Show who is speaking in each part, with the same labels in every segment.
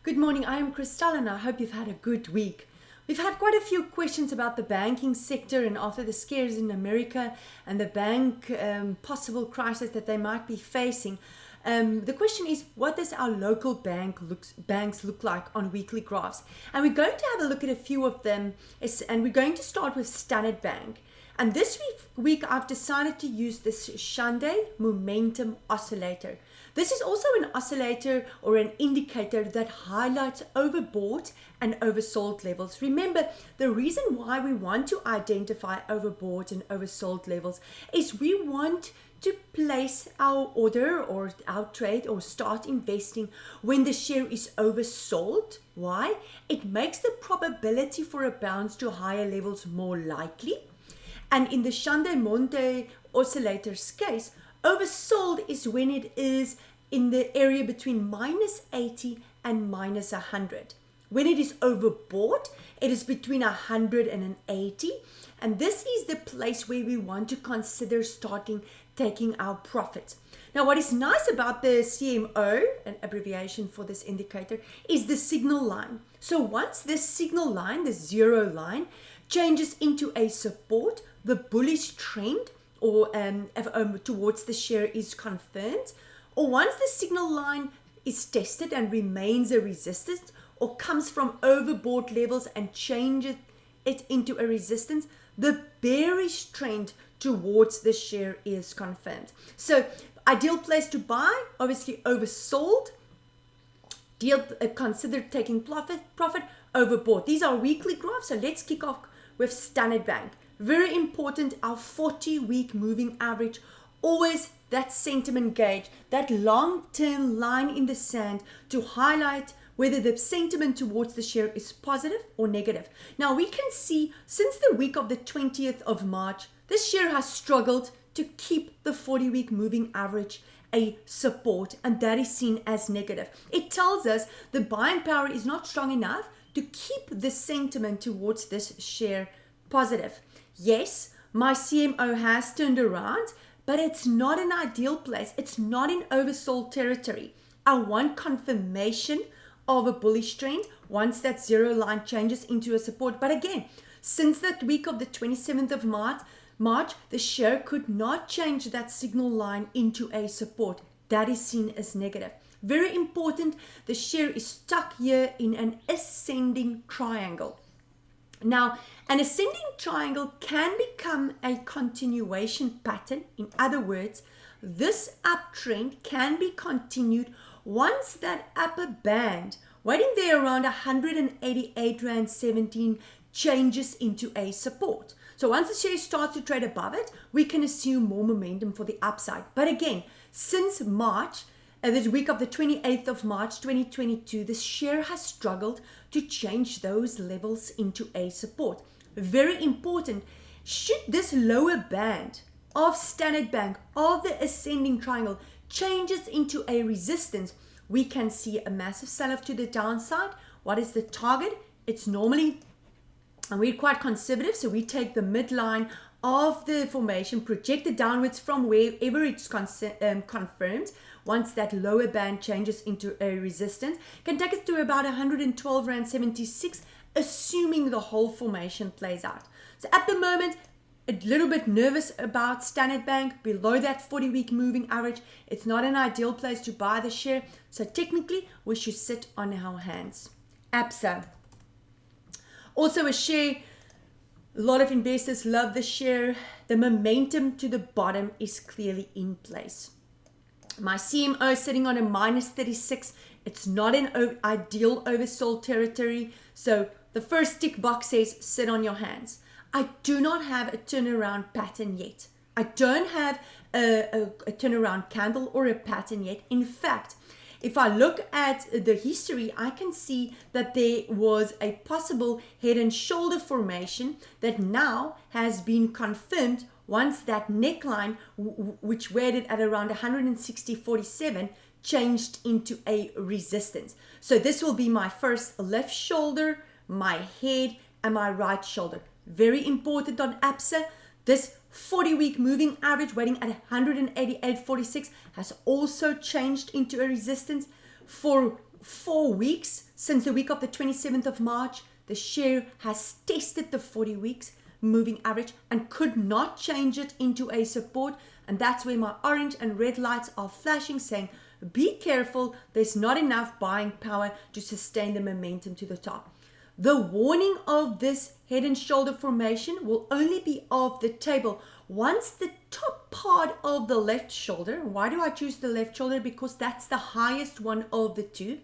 Speaker 1: Good morning, I am Christelle and I hope you've had a good week. We've had quite a few questions about the banking sector and after the scares in America and the bank possible crisis that they might be facing. The question is, what does our local banks look like on weekly graphs? And we're going to have a look at a few of them, and we're going to start with Standard Bank. And this week I've decided to use this Sunday Momentum Oscillator. This is also an oscillator or an indicator that highlights overbought and oversold levels. Remember, the reason why we want to identify overbought and oversold levels is we want to place our order or our trade or start investing when the share is oversold. Why? It makes the probability for a bounce to higher levels more likely. And in the Sunday Monte oscillator's case, oversold is when it is in the area between minus 80 and minus 100. When it is overbought, it is between 100 and an 80. And this is the place where we want to consider taking our profits. Now, what is nice about the CMO, an abbreviation for this indicator, is the signal line. So once this signal line, the zero line, changes into a support, the bullish trend or towards the share is confirmed, or once the signal line is tested and remains a resistance or comes from overbought levels and changes it into a resistance, the bearish trend towards the share is confirmed. So ideal place to buy, obviously oversold. Consider taking profit, overbought. These are weekly graphs, so let's kick off with Standard Bank. Very important, our 40-week moving average, always that sentiment gauge, that long-term line in the sand to highlight whether the sentiment towards the share is positive or negative. Now we can see since the week of the 20th of March, this share has struggled to keep the 40-week moving average a support, and that is seen as negative. It tells us the buying power is not strong enough to keep the sentiment towards this share positive. Yes, my CMO has turned around, but it's not an ideal place. It's not in oversold territory. I want confirmation of a bullish trend once that zero line changes into a support. But again, since that week of the 27th of March, the share could not change that signal line into a support. That is seen as negative. Very important, the share is stuck here in an ascending triangle. Now, an ascending triangle can become a continuation pattern. In other words, this uptrend can be continued once that upper band, waiting there around 188 Rand 17, changes into a support. So once the share starts to trade above it, we can assume more momentum for the upside. But again, since March, the week of the 28th of March 2022, the share has struggled to change those levels into a support. Very important, should this lower band of Standard Bank, of the ascending triangle, changes into a resistance, we can see a massive sell-off to the downside. What is the target? It's normally, and we're quite conservative, so we take the midline of the formation, project it downwards from wherever it's confirmed. Once that lower band changes into a resistance, can take us to about 112 Rand 76, assuming the whole formation plays out. So at the moment, a little bit nervous about Standard Bank, below that 40-week moving average. It's not an ideal place to buy the share, so technically we should sit on our hands. Absa, also a share. A lot of investors love the share. The momentum to the bottom is clearly in place. My CMO is sitting on a minus 36. It's not an ideal oversold territory. So the first tick box says sit on your hands. I do not have a turnaround pattern yet. I don't have a turnaround candle or a pattern yet. In fact, if I look at the history, I can see that there was a possible head and shoulder formation that now has been confirmed once that neckline, which weighted at around 160.47, changed into a resistance. So this will be my first left shoulder, my head, and my right shoulder. Very important on Absa. This 40-week moving average waiting at 188.46 has also changed into a resistance. For 4 weeks, since the week of the 27th of March, the share has tested the 40 weeks moving average and could not change it into a support. And that's where my orange and red lights are flashing, saying, be careful, there's not enough buying power to sustain the momentum to the top. The warning of this head and shoulder formation will only be off the table once the top part of the left shoulder, why do I choose the left shoulder? Because that's the highest one of the two.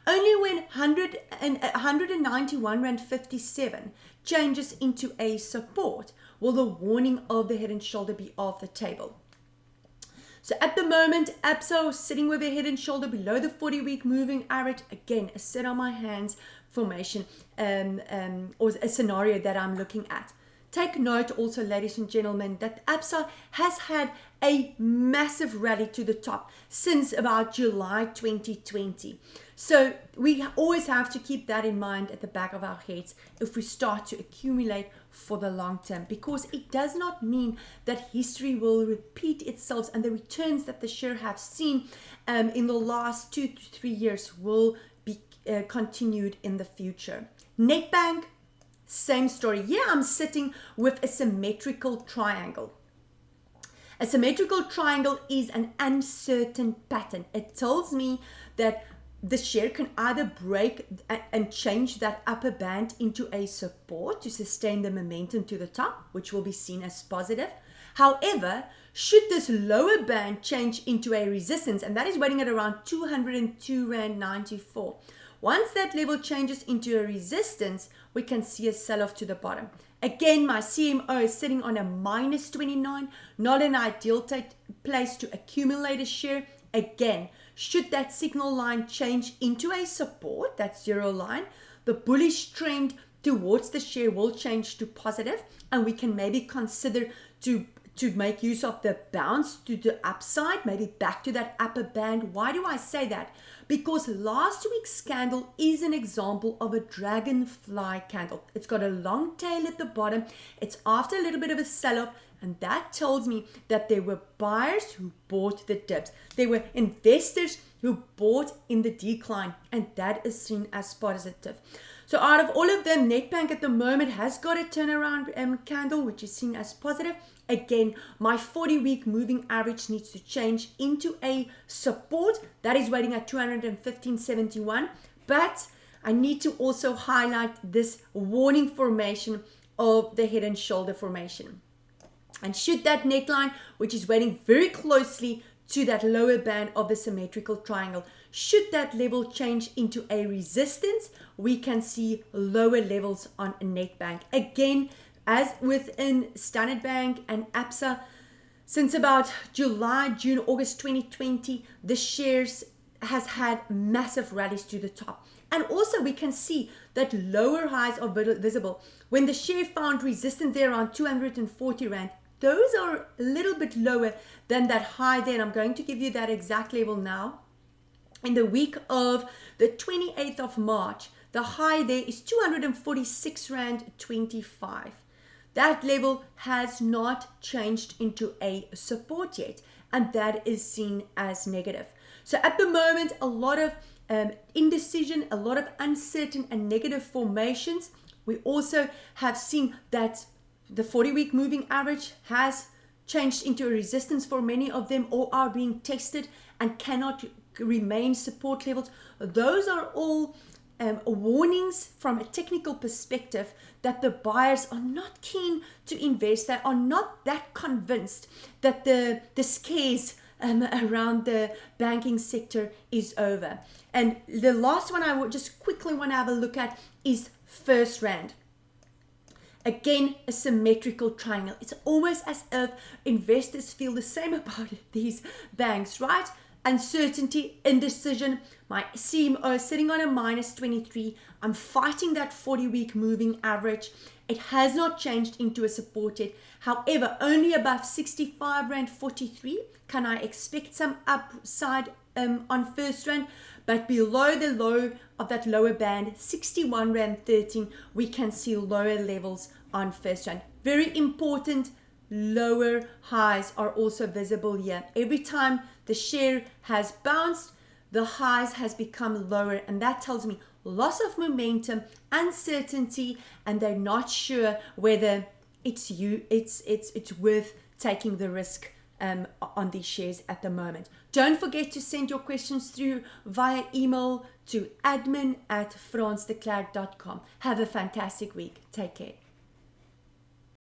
Speaker 1: Only when 191 Rand 57 changes into a support will the warning of the head and shoulder be off the table. So at the moment, Absa sitting with a head and shoulder below the 40-week moving average. Again, a sit on my hands formation or a scenario that I'm looking at. Take note also, ladies and gentlemen, that Absa has had a massive rally to the top since about July 2020. So we always have to keep that in mind at the back of our heads if we start to accumulate for the long term, because it does not mean that history will repeat itself and the returns that the share have seen in the last 2 to 3 years will be continued in the future. Nedbank, same story. Here I'm sitting with a symmetrical triangle. A symmetrical triangle is an uncertain pattern. It tells me that the share can either break and change that upper band into a support to sustain the momentum to the top, which will be seen as positive. However, should this lower band change into a resistance, and that is waiting at around 202 Rand 94, once that level changes into a resistance, we can see a sell-off to the bottom. Again, my CMO is sitting on a minus 29, not an ideal place to accumulate a share. Again, should that signal line change into a support, that zero line, the bullish trend towards the share will change to positive, and we can maybe consider to make use of the bounce to the upside, maybe back to that upper band. Why do I say that? Because last week's candle is an example of a dragonfly candle. It's got a long tail at the bottom. It's after a little bit of a sell-off, and that tells me that there were buyers who bought the dips. There were investors who bought in the decline, and that is seen as positive. So out of all of them, Nedbank at the moment has got a turnaround candle, which is seen as positive. Again, my 40-week moving average needs to change into a support. That is waiting at 215.71. But I need to also highlight this warning formation of the head and shoulder formation. And should that neckline, which is waiting very closely to that lower band of the symmetrical triangle, should that level change into a resistance, we can see lower levels on Nedbank. Again, as within Standard Bank and Absa, since about July, June, August 2020, the shares has had massive rallies to the top. And also we can see that lower highs are visible. When the share found resistance there around 240 Rand, those are a little bit lower than that high there. And I'm going to give you that exact level now. In the week of the 28th of March, the high there is 246 Rand 25. That level has not changed into a support yet, and that is seen as negative. So at the moment, a lot of indecision, a lot of uncertain and negative formations. We also have seen that the 40-week moving average has changed into a resistance for many of them, or are being tested and cannot remain support levels. Those are all warnings from a technical perspective that the buyers are not keen to invest. They are not that convinced that the scares around the banking sector is over. And the last one I would just quickly want to have a look at is Firstrand. Again, a symmetrical triangle. It's almost as if investors feel the same about these banks, right? Uncertainty, indecision. My CMO sitting on a minus 23. I'm fighting that 40-week moving average. It has not changed into a support yet. However, only above 65 Rand 43 can I expect some upside on Firstrand. But below the low of that lower band, 61 Rand 13, we can see lower levels on Firstrand. Very important, lower highs are also visible here. Every time the share has bounced, the highs has become lower, and that tells me loss of momentum, uncertainty, and they're not sure whether it's worth taking the risk on these shares at the moment. Don't forget to send your questions through via email to admin@fransdeklerk.com. Have a fantastic week. Take care.